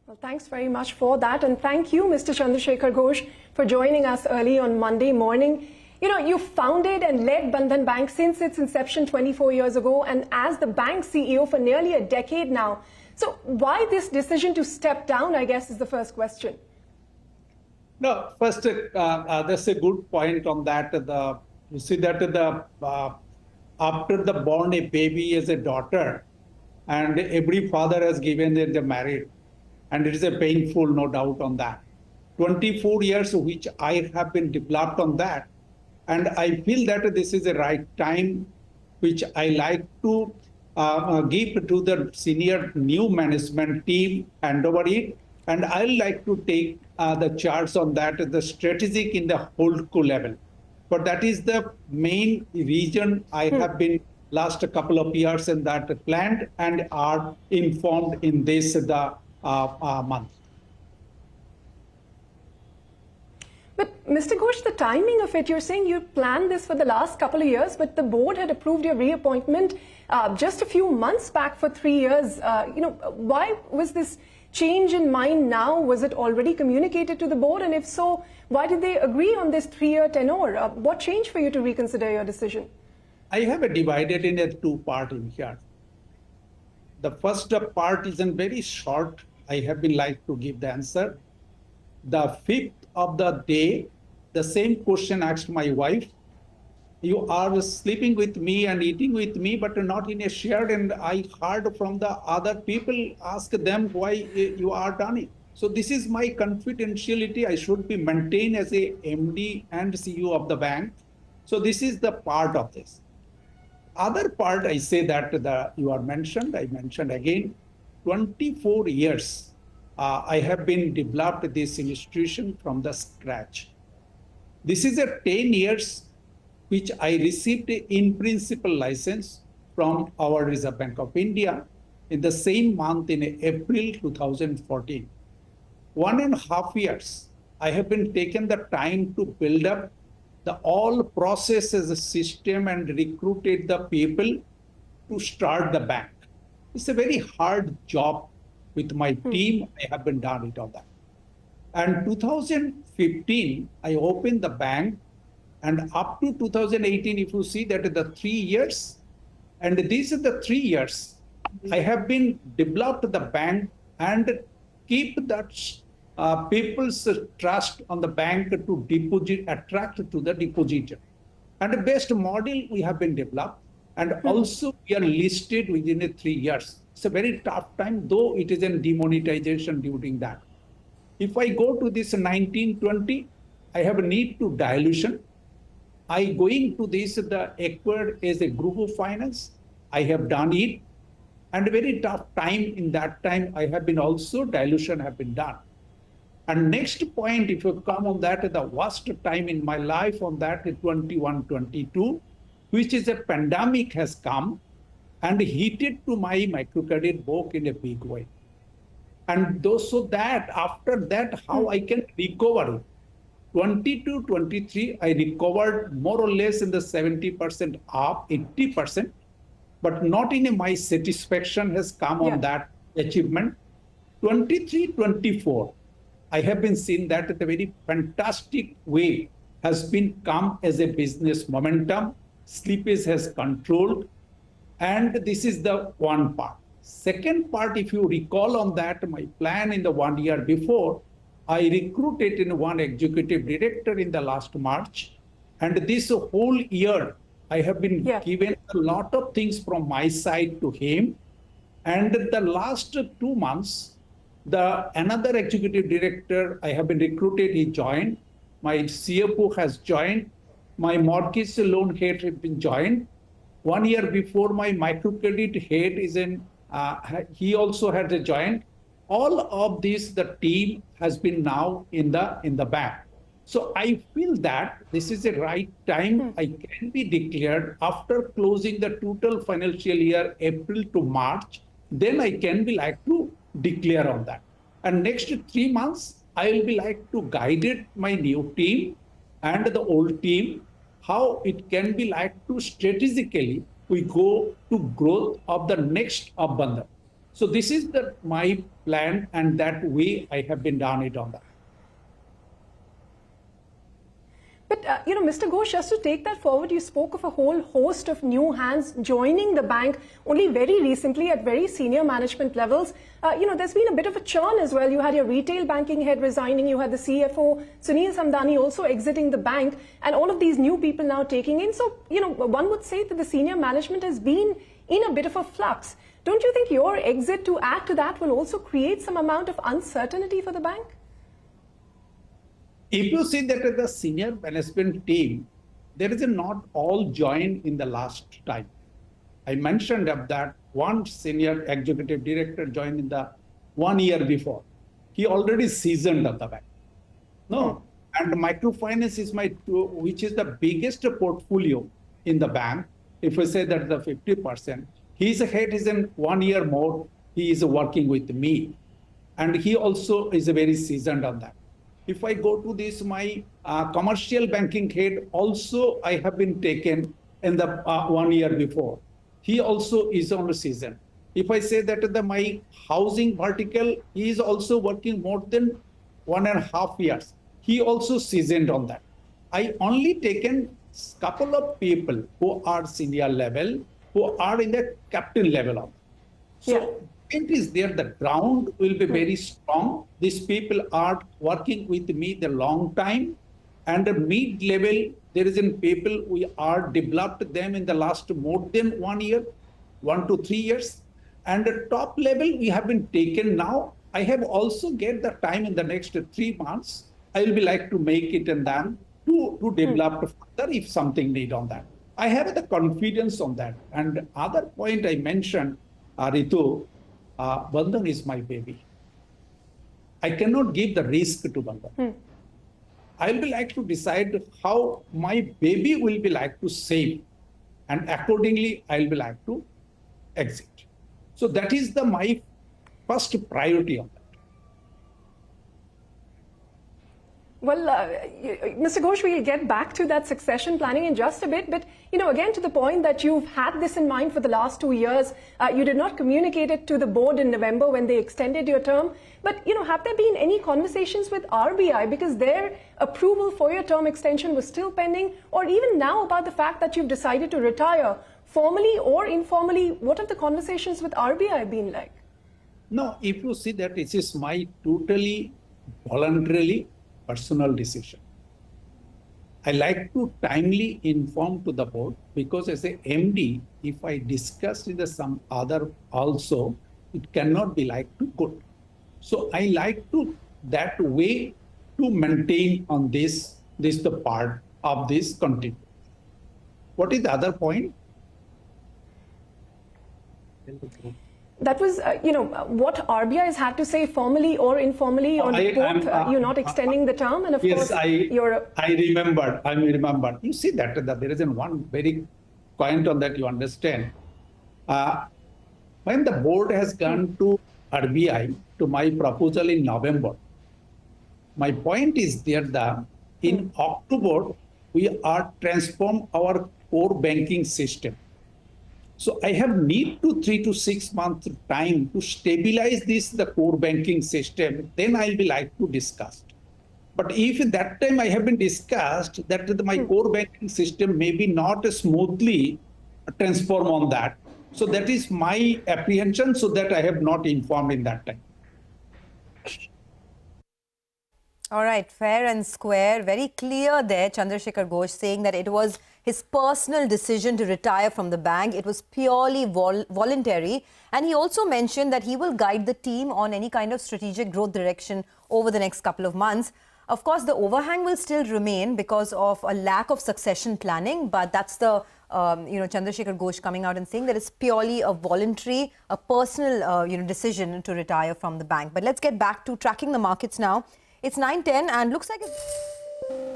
Well, thanks very much for that. And thank you, Mr. Shekhar Ghosh, for joining us early on Monday morning. You know, you founded and led Bandhan Bank since its inception 24 years ago, and as the bank CEO for nearly a decade now. So why this decision to step down, I guess, is the first question. No, first, that's a good point on that. You see that after the born a baby as a daughter, and every father has given it the marriage, and it is a painful, no doubt on that. 24 years which I have been developed on that, and I feel that this is the right time which I like to give to the senior new management team, hand over it, and I like to take the charge on that, the strategic in the whole level. But that is the main reason I have been last couple of years in that planned and are informed in this month. But Mr. Ghosh, the timing of it, you're saying you planned this for the last couple of years, but the board had approved your reappointment just a few months back for 3 years. Why was this change in mind now? Was it already communicated to the board? And if so, why did they agree on this 3-year tenure? What changed for you to reconsider your decision? I have divided in a two-part in here. The first part is in very short. I have been like to give the answer. The 5th of the day, the same question asked my wife. You are sleeping with me and eating with me, but not in a shared. And I heard from the other people, ask them why you are done it. So this is my confidentiality. I should be maintained as a MD and CEO of the bank. So this is the part of this. Other part, I say that I mentioned again, 24 years. I have been developed this institution from the scratch. This is a 10 years which I received in principle license from our Reserve Bank of India in the same month in April 2014. 1.5 years, I have been taken the time to build up the all processes, system, and recruited the people to start the bank. It's a very hard job with my team. I have been done it on that. And 2015, I opened the bank, and up to 2018, if you see that the 3 years, and these are the 3 years, I have been developed the bank and keep that people's trust on the bank to deposit, attract to the depositor. And the best model we have been developed, and also we are listed within 3 years. It's a very tough time, though it is a demonetization during that. If I go to this 1920, I have a need to dilution. I going to this, the acquired as a group of finance. I have done it. And a very tough time in that time, I have been also dilution have been done. And next point, if you come on that, the worst time in my life on that 21-22, which is a pandemic has come and heated to my microcredit book in a big way. And so that after that, how I can recover it. 22-23, I recovered more or less in the 70% up, 80%, but not in my satisfaction has come on that achievement. 23-24, I have been seeing that a very fantastic way has been come as a business momentum. Slippage has controlled. And this is the one part. Second part, if you recall on that, my plan in the 1 year before, I recruited in one executive director in the last March. And this whole year, I have been given a lot of things from my side to him. And the last 2 months, another executive director I have been recruited, he joined. My CFO has joined. My mortgage loan head has been joined. 1 year before, my microcredit head is he also had joined. All of this, the team has been now in the bank. So I feel that this is the right time. I can be declared after closing the total financial year, April to March. Then I can be like to declare on that. And next 3 months, I will be like to guide it, my new team and the old team, how it can be like to strategically we go to growth of the next of Bandhan. So this is my plan, and that way I have been done it on that. But, Mr. Ghosh, just to take that forward, you spoke of a whole host of new hands joining the bank only very recently at very senior management levels. There's been a bit of a churn as well. You had your retail banking head resigning. You had the CFO, Sunil Samdani, also exiting the bank, and all of these new people now taking in. So, one would say that the senior management has been in a bit of a flux. Don't you think your exit to add to that will also create some amount of uncertainty for the bank? If you see that the senior management team, there is not all joined in the last time. I mentioned that one senior executive director joined in the 1 year before. He already seasoned of the bank. No, and microfinance is which is the biggest portfolio in the bank. If we say that the 50%, his head is in 1 year more. He is working with me, and he also is very seasoned on that. If I go to this, my commercial banking head also I have been taken in the 1 year before. He also is on the season. If I say that my housing vertical, he is also working more than 1.5 years. He also seasoned on that. I only taken couple of people who are senior level, who are in the captain level of. So it is there, the ground will be very strong. These people are working with me the long time, and the mid level, there is in people we are developed them in the last more than 1 year, 1 to 3 years. And the top level we have been taken now. I have also get the time in the next 3 months. I will be like to make it and then to develop further if something need on that. I have the confidence on that. And other point I mentioned, Ritu, Bandhan is my baby. I cannot give the risk to Bandhan. I will be like to decide how my baby will be like to save, and accordingly I will be like to exit. So that is my first priority on that. Well, Mr. Ghosh, we'll get back to that succession planning in just a bit. But, again, to the point that you've had this in mind for the last 2 years, you did not communicate it to the board in November when they extended your term. But, have there been any conversations with RBI, because their approval for your term extension was still pending, or even now about the fact that you've decided to retire, formally or informally? What have the conversations with RBI been like? No, if you see that it is my totally voluntarily personal decision. I like to timely inform to the board, because as a MD, if I discuss with some other also, it cannot be like too good. So I like to that way to maintain on this the part of this continuity. What is the other point? That was, what RBI has had to say formally or informally on both you not extending the term, and of course I remembered. You see that there is one very point on that you understand. When the board has gone to RBI to my proposal in November, my point is there that in October we are transform our core banking system. So I have need to 3 to 6 months time to stabilize the core banking system. Then I'll be like to discuss. But if at that time I have been discussed that my core banking system may be not smoothly transform on that. So that is my apprehension, so that I have not informed in that time. All right, fair and square, very clear there, Shekhar Ghosh saying that it was his personal decision to retire from the bank. It was purely voluntary. And he also mentioned that he will guide the team on any kind of strategic growth direction over the next couple of months. Of course, the overhang will still remain because of a lack of succession planning. But that's the, Shekhar Ghosh coming out and saying that it's purely a voluntary, a personal, decision to retire from the bank. But let's get back to tracking the markets now. It's 9:10 and looks like it's...